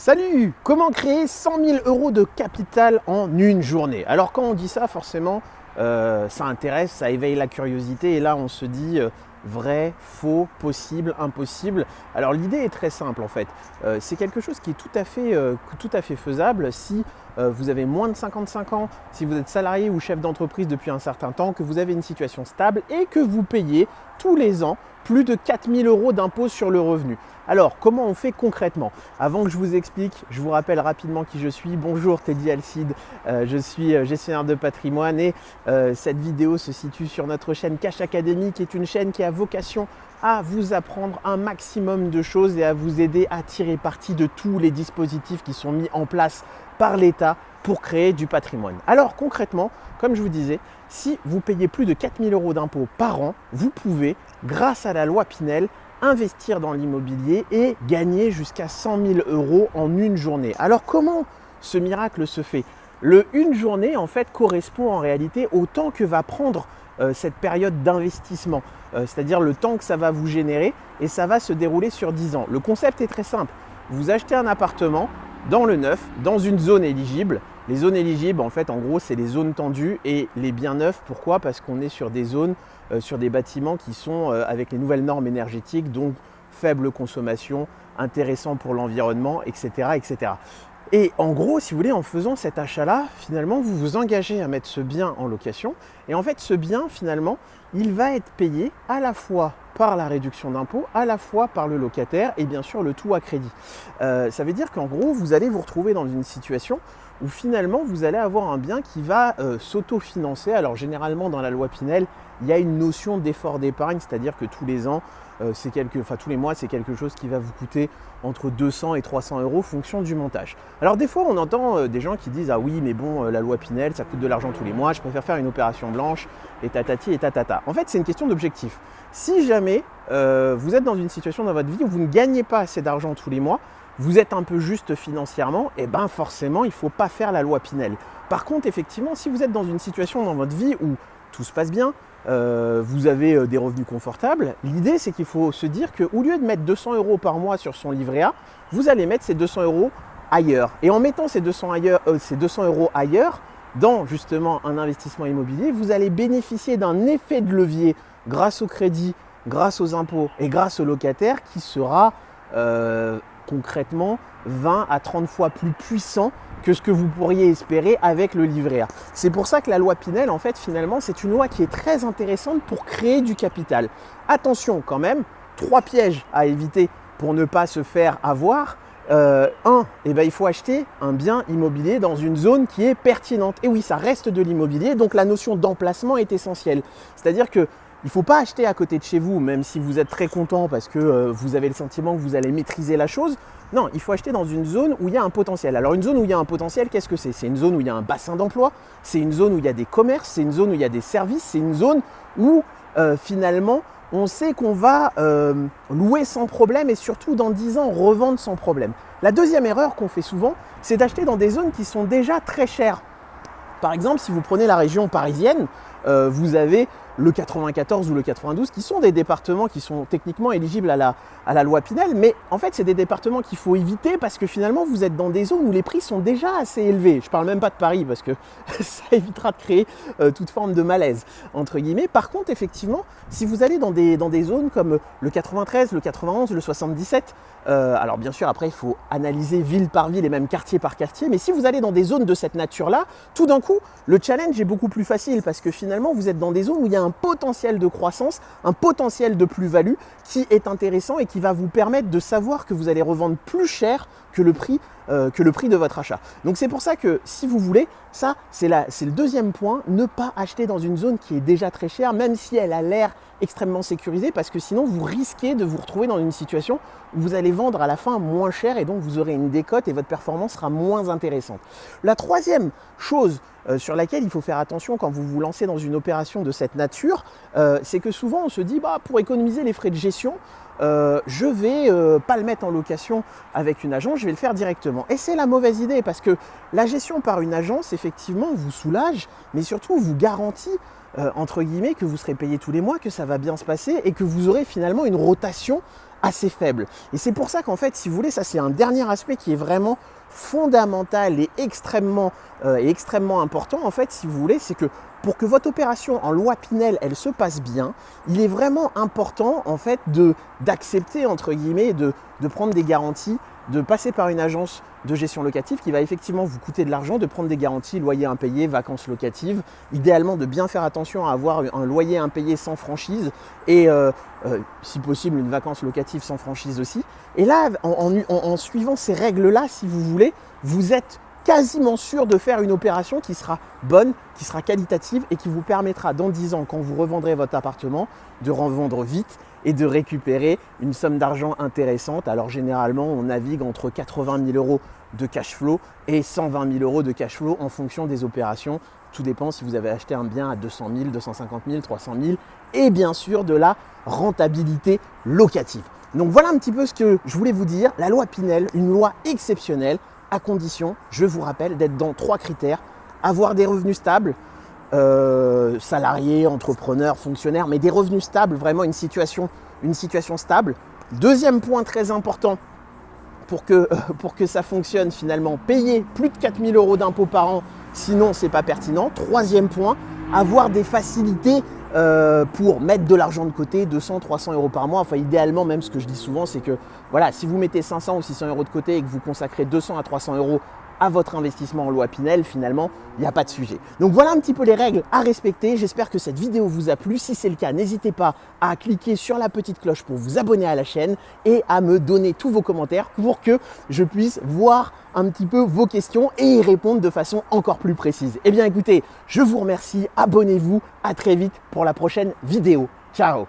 Salut! Comment créer 100 000 € de capital en une journée? Alors quand on dit ça, forcément, ça intéresse, ça éveille la curiosité et là on se dit vrai, faux, possible, impossible. Alors l'idée est très simple en fait. C'est quelque chose qui est tout à fait faisable si vous avez moins de 55 ans, si vous êtes salarié ou chef d'entreprise depuis un certain temps, que vous avez une situation stable et que vous payez tous les ans plus de 4 000 € d'impôt sur le revenu. Alors, comment on fait concrètement? Avant que je vous explique, je vous rappelle rapidement qui je suis. Bonjour, Teddy Alcide, je suis gestionnaire de patrimoine et cette vidéo se situe sur notre chaîne Cash Academy, qui est une chaîne qui a vocation à vous apprendre un maximum de choses et à vous aider à tirer parti de tous les dispositifs qui sont mis en place par l'État pour créer du patrimoine. Alors concrètement, comme je vous disais, si vous payez plus de 4 000 € d'impôts par an, vous pouvez, grâce à la loi Pinel, investir dans l'immobilier et gagner jusqu'à 100 000 € en une journée. Alors comment ce miracle se fait? Une journée en fait correspond en réalité au temps que va prendre cette période d'investissement, c'est-à-dire le temps que ça va vous générer, et ça va se dérouler sur 10 ans. Le concept est très simple. Vous achetez un appartement dans le neuf, dans une zone éligible. Les zones éligibles, en fait, en gros, c'est les zones tendues et les biens neufs. Pourquoi? Parce qu'on est sur des zones, sur des bâtiments qui sont avec les nouvelles normes énergétiques, donc faible consommation, intéressant pour l'environnement, etc., etc. Et en gros, si vous voulez, en faisant cet achat-là, finalement, vous vous engagez à mettre ce bien en location. Et en fait, ce bien, finalement, il va être payé à la fois par la réduction d'impôt, à la fois par le locataire et bien sûr le tout à crédit. Ça veut dire qu'en gros, vous allez vous retrouver dans une situation où finalement, vous allez avoir un bien qui va s'autofinancer. Alors généralement, dans la loi Pinel, il y a une notion d'effort d'épargne, c'est-à-dire que tous les ans, tous les mois, c'est quelque chose qui va vous coûter entre 200 et 300 € fonction du montage. Alors des fois, on entend des gens qui disent « Ah oui, mais bon, la loi Pinel, ça coûte de l'argent tous les mois, je préfère faire une opération blanche, et tatati et tatata ». En fait, c'est une question d'objectif. Si jamais vous êtes dans une situation dans votre vie où vous ne gagnez pas assez d'argent tous les mois, vous êtes un peu juste financièrement, et bien forcément, il ne faut pas faire la loi Pinel. Par contre, effectivement, si vous êtes dans une situation dans votre vie où tout se passe bien, vous avez des revenus confortables, l'idée c'est qu'il faut se dire qu'au lieu de mettre 200 € par mois sur son livret A, vous allez mettre ces 200 € ailleurs. Et en mettant ces 200 € ailleurs, dans justement un investissement immobilier, vous allez bénéficier d'un effet de levier grâce au crédit, grâce aux impôts et grâce aux locataires qui sera concrètement 20 à 30 fois plus puissant que ce que vous pourriez espérer avec le livret A. C'est pour ça que la loi Pinel, en fait, finalement, c'est une loi qui est très intéressante pour créer du capital. Attention quand même, 3 pièges à éviter pour ne pas se faire avoir. Il faut acheter un bien immobilier dans une zone qui est pertinente. Et oui, ça reste de l'immobilier, donc la notion d'emplacement est essentielle. C'est-à-dire que il ne faut pas acheter à côté de chez vous, même si vous êtes très content parce que vous avez le sentiment que vous allez maîtriser la chose. Non, il faut acheter dans une zone où il y a un potentiel. Alors une zone où il y a un potentiel, qu'est-ce que c'est? C'est une zone où il y a un bassin d'emploi, c'est une zone où il y a des commerces, c'est une zone où il y a des services, c'est une zone où finalement on sait qu'on va louer sans problème et surtout dans 10 ans revendre sans problème. La deuxième erreur qu'on fait souvent, c'est d'acheter dans des zones qui sont déjà très chères. Par exemple, si vous prenez la région parisienne, vous avez le 94 ou le 92 qui sont des départements qui sont techniquement éligibles à la loi Pinel, mais en fait c'est des départements qu'il faut éviter parce que finalement vous êtes dans des zones où les prix sont déjà assez élevés. Je ne parle même pas de Paris parce que ça évitera de créer toute forme de malaise entre guillemets. Par contre, effectivement, si vous allez dans des zones comme le 93, le 91, le 77, alors bien sûr après il faut analyser ville par ville et même quartier par quartier, mais si vous allez dans des zones de cette nature-là, tout d'un coup le challenge est beaucoup plus facile parce que finalement vous êtes dans des zones où il y a un potentiel de croissance, un potentiel de plus-value qui est intéressant et qui va vous permettre de savoir que vous allez revendre plus cher que le prix de votre achat. Donc c'est pour ça que si vous voulez, ça c'est le deuxième point, ne pas acheter dans une zone qui est déjà très chère, même si elle a l'air extrêmement sécurisée, parce que sinon vous risquez de vous retrouver dans une situation où vous allez vendre à la fin moins cher et donc vous aurez une décote et votre performance sera moins intéressante. La troisième chose sur laquelle il faut faire attention quand vous vous lancez dans une opération de cette nature, c'est que souvent on se dit pour économiser les frais de gestion, je vais pas le mettre en location avec une agence, je vais le faire directement. Et c'est la mauvaise idée parce que la gestion par une agence, effectivement, vous soulage, mais surtout vous garantit entre guillemets, que vous serez payé tous les mois, que ça va bien se passer et que vous aurez finalement une rotation assez faible. Et c'est pour ça qu'en fait, si vous voulez, ça c'est un dernier aspect qui est vraiment fondamental et extrêmement important en fait, si vous voulez, c'est que pour que votre opération en loi Pinel, elle se passe bien, il est vraiment important en fait d'accepter entre guillemets, de prendre des garanties, de passer par une agence de gestion locative qui va effectivement vous coûter de l'argent, de prendre des garanties, loyer impayé, vacances locatives, idéalement de bien faire attention à avoir un loyer impayé sans franchise et si possible une vacance locative sans franchise aussi. Et là, en suivant ces règles-là, si vous voulez, vous êtes quasiment sûr de faire une opération qui sera bonne, qui sera qualitative et qui vous permettra dans 10 ans, quand vous revendrez votre appartement, de revendre vite et de récupérer une somme d'argent intéressante. Alors généralement, on navigue entre 80 000 euros de cash flow et 120 000 euros de cash flow en fonction des opérations. Tout dépend si vous avez acheté un bien à 200 000, 250 000, 300 000 et bien sûr de la rentabilité locative. Donc voilà un petit peu ce que je voulais vous dire. La loi Pinel, une loi exceptionnelle à condition, je vous rappelle, d'être dans 3 critères. Avoir des revenus stables, salariés, entrepreneurs, fonctionnaires, mais des revenus stables, vraiment une situation stable. Deuxième point très important pour que ça fonctionne finalement, payer plus de 4 000 euros d'impôts par an, sinon c'est pas pertinent. Troisième point, avoir des facilités pour mettre de l'argent de côté, 200, 300 euros par mois. Enfin, idéalement, même ce que je dis souvent, c'est que voilà, si vous mettez 500 ou 600 euros de côté et que vous consacrez 200 à 300 euros à votre investissement en loi Pinel, finalement, il n'y a pas de sujet. Donc voilà un petit peu les règles à respecter. J'espère que cette vidéo vous a plu. Si c'est le cas, n'hésitez pas à cliquer sur la petite cloche pour vous abonner à la chaîne et à me donner tous vos commentaires pour que je puisse voir un petit peu vos questions et y répondre de façon encore plus précise. Eh bien écoutez, je vous remercie, abonnez-vous, à très vite pour la prochaine vidéo. Ciao!